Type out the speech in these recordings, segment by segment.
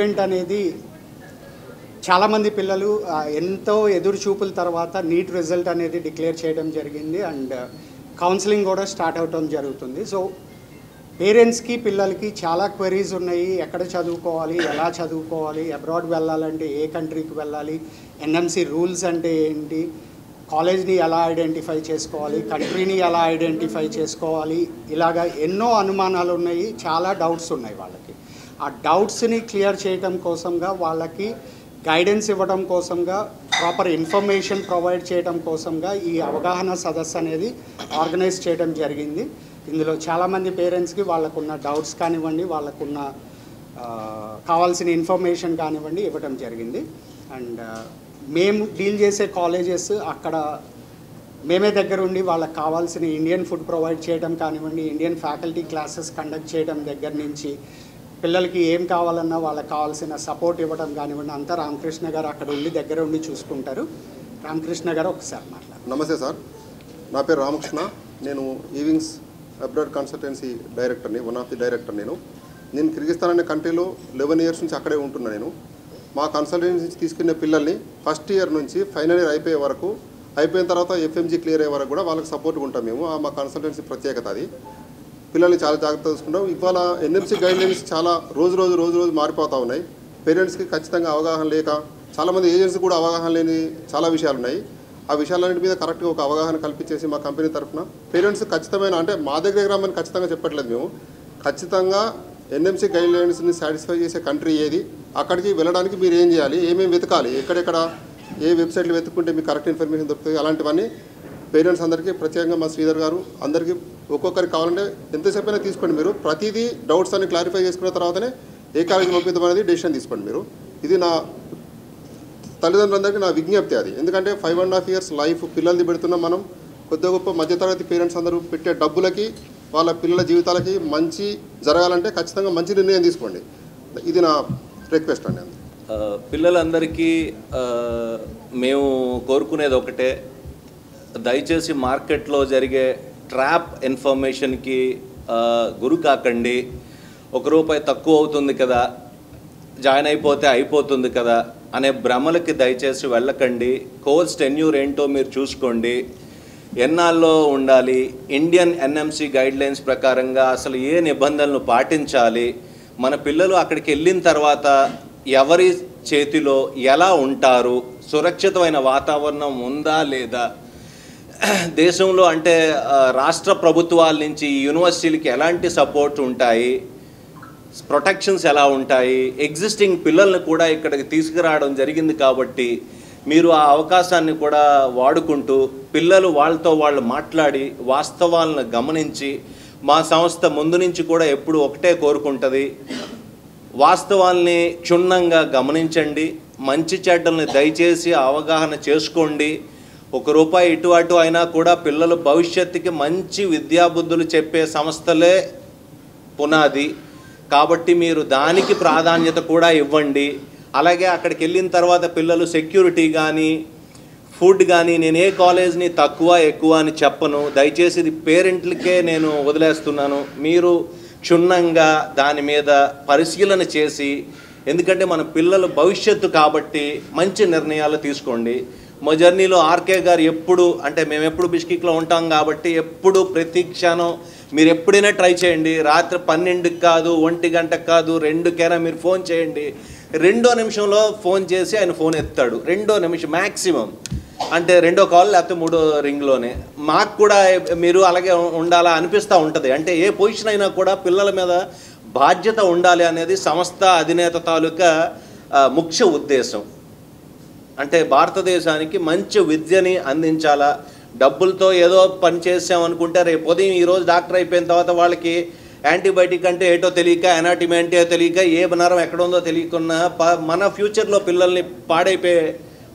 Placement అనేది చాలామంది పిల్లలు ఎంతో ఎదురు చూపుల తర్వాత నీట్ రిజల్ట్ అనేది డిక్లేర్ చేయడం జరిగింది అండ్ కౌన్సిలింగ్ కూడా స్టార్ట్ అవటం జరుగుతుంది. సో పేరెంట్స్కి పిల్లలకి చాలా క్వెరీస్ ఉన్నాయి. ఎక్కడ చదువుకోవాలి, ఎలా చదువుకోవాలి, అబ్రాడ్ వెళ్ళాలంటే ఏ కంట్రీకి వెళ్ళాలి, ఎన్ఎంసి రూల్స్ అంటే ఏంటి, కాలేజ్ని ఎలా ఐడెంటిఫై చేసుకోవాలి, కంట్రీని ఎలా ఐడెంటిఫై చేసుకోవాలి, ఇలాగా ఎన్నో అనుమానాలు ఉన్నాయి, చాలా డౌట్స్ ఉన్నాయి వాళ్ళకి. ఆ డౌట్స్ని క్లియర్ చేయడం కోసంగా వాళ్ళకి గైడెన్స్ ఇవ్వడం కోసంగా ప్రాపర్ ఇన్ఫర్మేషన్ ప్రొవైడ్ చేయడం కోసంగా ఈ అవగాహన సదస్సు అనేది ఆర్గనైజ్ చేయడం జరిగింది. ఇందులో చాలామంది పేరెంట్స్కి వాళ్ళకున్న డౌట్స్ కానివ్వండి, వాళ్ళకున్న కావాల్సిన ఇన్ఫర్మేషన్ కానివ్వండి ఇవ్వడం జరిగింది. అండ్ మేము డీల్ చేసే కాలేజెస్ అక్కడ మేమే దగ్గర ఉండి వాళ్ళకి కావాల్సిన ఇండియన్ ఫుడ్ ప్రొవైడ్ చేయడం కానివ్వండి, ఇండియన్ ఫ్యాకల్టీ క్లాసెస్ కండక్ట్ చేయడం దగ్గర నుంచి పిల్లలకి ఏం కావాలన్నా వాళ్ళకి కావాల్సిన సపోర్ట్ ఇవ్వడం కానివ్వండి అంతా రామకృష్ణ గారు అక్కడ ఉండి దగ్గర ఉండి చూసుకుంటారు. రామకృష్ణ గారు ఒకసారి మాట్లాడారు. నమస్తే సార్, నా పేరు రామకృష్ణ. నేను ఈవింగ్స్ అబ్రాడ్ కన్సల్టెన్సీ డైరెక్టర్ని, వన్ ఆఫ్ ది డైరెక్టర్. నేను కిర్గిస్తాన్ అనే కంట్రీలో 11 ఇయర్స్ నుంచి అక్కడే ఉంటున్నా. నేను మా కన్సల్టెన్సీ నుంచి తీసుకునే పిల్లల్ని ఫస్ట్ ఇయర్ నుంచి ఫైనల్ ఇయర్ అయిపోయే వరకు, అయిపోయిన తర్వాత ఎఫ్ఎంజీ క్లియర్ అయ్యే వరకు కూడా వాళ్ళకి సపోర్ట్గా ఉంటాం మేము. మా కన్సల్టెన్సీ ప్రత్యేకత అది. పిల్లల్ని చాలా జాగ్రత్తగా చూసుకుంటాం. ఇవాళ ఎన్ఎంసీ గైడ్లైన్స్ చాలా రోజు మారిపోతూ ఉన్నాయి. పేరెంట్స్కి ఖచ్చితంగా అవగాహన లేక, చాలామంది ఏజెంట్స్ కూడా అవగాహన లేని చాలా విషయాలు ఉన్నాయి. ఆ విషయాలన్నింటి మీద కరెక్ట్గా ఒక అవగాహన కల్పించేసి మా కంపెనీ తరఫున పేరెంట్స్ ఖచ్చితమైన, అంటే మా దగ్గర రమ్మని ఖచ్చితంగా చెప్పట్లేదు మేము, ఖచ్చితంగా ఎన్ఎంసీ గైడ్లైన్స్ని సాటిస్ఫై చేసే కంట్రీ ఏది, అక్కడికి వెళ్ళడానికి మీరు ఏం చేయాలి, ఏమేమి వెతకాలి, ఎక్కడెక్కడ ఏ వెబ్సైట్లు వెతుక్కుంటే మీకు కరెక్ట్ ఇన్ఫర్మేషన్ దొరుకుతుంది, అలాంటివన్నీ పేరెంట్స్ అందరికీ ప్రత్యేకంగా మా శ్రీధర్ గారు అందరికీ ఒక్కొక్కరికి కావాలంటే ఎంతసేపు అయినా తీసుకోండి. మీరు ప్రతిదీ డౌట్స్ అన్ని క్లారిఫై చేసుకున్న తర్వాతనే ఏ కాలేజీ పంపిద్దాం అనేది డెసిషన్ తీసుకోండి మీరు. ఇది నా తల్లిదండ్రులందరికీ నా విజ్ఞప్తి అది. ఎందుకంటే 5.5 years లైఫ్ పిల్లలది పెడుతున్నాం మనం. కొద్ది గొప్ప మధ్యతరగతి పేరెంట్స్ అందరూ పెట్టే డబ్బులకి వాళ్ళ పిల్లల జీవితాలకి మంచి జరగాలంటే ఖచ్చితంగా మంచి నిర్ణయం తీసుకోండి. ఇది నా రిక్వెస్ట్ అండి. పిల్లలందరికీ మేము కోరుకునేది ఒకటే, దయచేసి మార్కెట్లో జరిగే ట్రాప్ ఇన్ఫర్మేషన్కి గురి కాకండి. ₹1 తక్కువ అవుతుంది కదా, జాయిన్ అయిపోతే అయిపోతుంది కదా అనే భ్రమలకి దయచేసి వెళ్ళకండి. కోర్స్ టెన్యూర్ ఏంటో మీరు చూసుకోండి, ఎన్నాళ్ళలో ఉండాలి, ఇండియన్ ఎన్ఎంసి గైడ్లైన్స్ ప్రకారంగా అసలు ఏ నిబంధనలు పాటించాలి, మన పిల్లలు అక్కడికి వెళ్ళిన తర్వాత ఎవరి చేతిలో ఎలా ఉంటారు, సురక్షితమైన వాతావరణం ఉందా లేదా, దేశంలో అంటే రాష్ట్ర ప్రభుత్వాల నుంచి యూనివర్సిటీలకి ఎలాంటి సపోర్ట్ ఉంటాయి, ప్రొటెక్షన్స్ ఎలా ఉంటాయి, ఎగ్జిస్టింగ్ పిల్లల్ని కూడా ఇక్కడికి తీసుకురావడం జరిగింది. కాబట్టి మీరు ఆ అవకాశాన్ని కూడా వాడుకుంటూ పిల్లలు వాళ్ళతో వాళ్ళు మాట్లాడి వాస్తవాలను గమనించి, మా సంస్థ ముందు నుంచి కూడా ఎప్పుడు ఒకటే కోరుకుంటుంది, వాస్తవాల్ని క్షుణ్ణంగా గమనించండి, మంచి చెడ్డల్ని దయచేసి అవగాహన చేసుకోండి. ₹1 ఇటు అటు అయినా కూడా పిల్లల భవిష్యత్తుకి మంచి విద్యాబుద్ధులు చెప్పే సంస్థలే పునాది. కాబట్టి మీరు దానికి ప్రాధాన్యత కూడా ఇవ్వండి. అలాగే అక్కడికి వెళ్ళిన తర్వాత పిల్లలు సెక్యూరిటీ కానీ ఫుడ్ కానీ, నేను ఏ కాలేజ్ని తక్కువ ఎక్కువ అని చెప్పను, దయచేసి ఇది పేరెంట్లకే నేను వదిలేస్తున్నాను. మీరు క్షుణ్ణంగా దాని మీద పరిశీలన చేసి, ఎందుకంటే మన పిల్లల భవిష్యత్తు కాబట్టి మంచి నిర్ణయాలు తీసుకోండి. మా జర్నీలో ఆర్కే గారు ఎప్పుడు, అంటే మేము ఎప్పుడు బిష్కిక్లో ఉంటాం కాబట్టి ఎప్పుడు ప్రతి క్షణం మీరు ఎప్పుడైనా ట్రై చేయండి. రాత్రి 12కి కాదు, 1 గంటకు కాదు, 2కైనా మీరు ఫోన్ చేయండి. 2వ నిమిషంలో ఫోన్ చేసి ఆయన ఫోన్ ఎత్తాడు. 2వ నిమిషం మ్యాక్సిమం, అంటే 2వ కాల్ లేకపోతే 3వ రింగ్లోనే. మాకు కూడా మీరు అలాగే ఉండాలా అనిపిస్తూ ఉంటుంది. అంటే ఏ పొజిషన్ అయినా కూడా పిల్లల మీద బాధ్యత ఉండాలి అనేది సంస్థ అధినేత తాలూకా ముఖ్య ఉద్దేశం. అంటే భారతదేశానికి మంచి విద్యని అందించాలా. డబ్బులతో ఏదో పని చేసామనుకుంటే రేపు ఉదయం ఈరోజు డాక్టర్ అయిపోయిన తర్వాత వాళ్ళకి యాంటీబయాటిక్ అంటే ఏటో తెలియక, ఎనాటమీ అంటే తెలియక, ఏ నరం ఎక్కడ ఉందో తెలియకున్నా మన ఫ్యూచర్లో పిల్లల్ని పాడైపోయే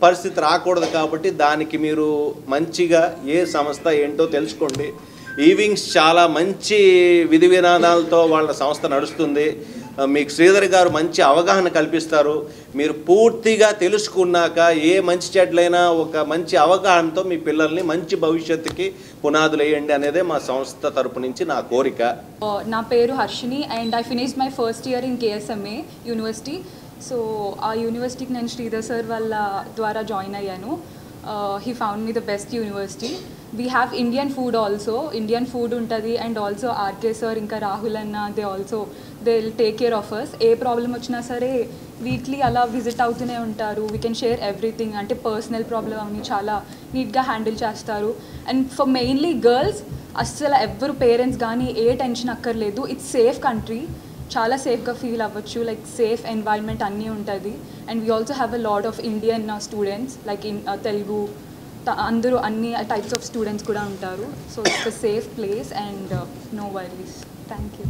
పరిస్థితి రాకూడదు. కాబట్టి దానికి మీరు మంచిగా ఏ సంస్థ ఏంటో తెలుసుకోండి. ఈవింగ్స్ చాలా మంచి విధి విధానాలతో వాళ్ళ సంస్థ నడుస్తుంది. మీకు శ్రీధర్ గారు మంచి అవగాహన కల్పిస్తారు. మీరు పూర్తిగా తెలుసుకున్నాక ఏ మంచి చెడ్లైనా ఒక మంచి అవగాహనతో మీ పిల్లల్ని మంచి భవిష్యత్తుకి పునాదులు వేయండి అనేదే మా సంస్థ తరపు నుంచి నా కోరిక. నా పేరు Harshini and I finished my first year in KSMA university. So ఆ యూనివర్సిటీకి నేను శ్రీధర్ సార్ వాళ్ళ ద్వారా జాయిన్ అయ్యాను. He found me the best university. We have Indian food also, Indian food ఉంటుంది. అండ్ ఆల్సో ఆర్కే సార్ ఇంకా రాహుల్ అన్న they will take care of us. ఏ ప్రాబ్లం వచ్చినా సరే వీక్లీ అలా విజిట్ అవుతూనే ఉంటారు. వీ కెన్ షేర్ ఎవ్రీథింగ్, అంటే పర్సనల్ ప్రాబ్లమ్ అని చాలా నీట్గా హ్యాండిల్ చేస్తారు. అండ్ ఫర్ మెయిన్లీ గర్ల్స్ అస్సలు ఎవ్వరు పేరెంట్స్ కానీ ఏ టెన్షన్ అక్కర్లేదు. ఇట్స్ సేఫ్ కంట్రీ, చాలా సేఫ్గా ఫీల్ అవ్వచ్చు. లైక్ సేఫ్ ఎన్వైర్న్మెంట్ అన్నీ ఉంటుంది. And we also have a lot of Indian students like in Telugu అందరూ అన్ని టైప్స్ ఆఫ్ స్టూడెంట్స్ కూడా ఉంటారు. So it's a safe place and no worries. Thank you.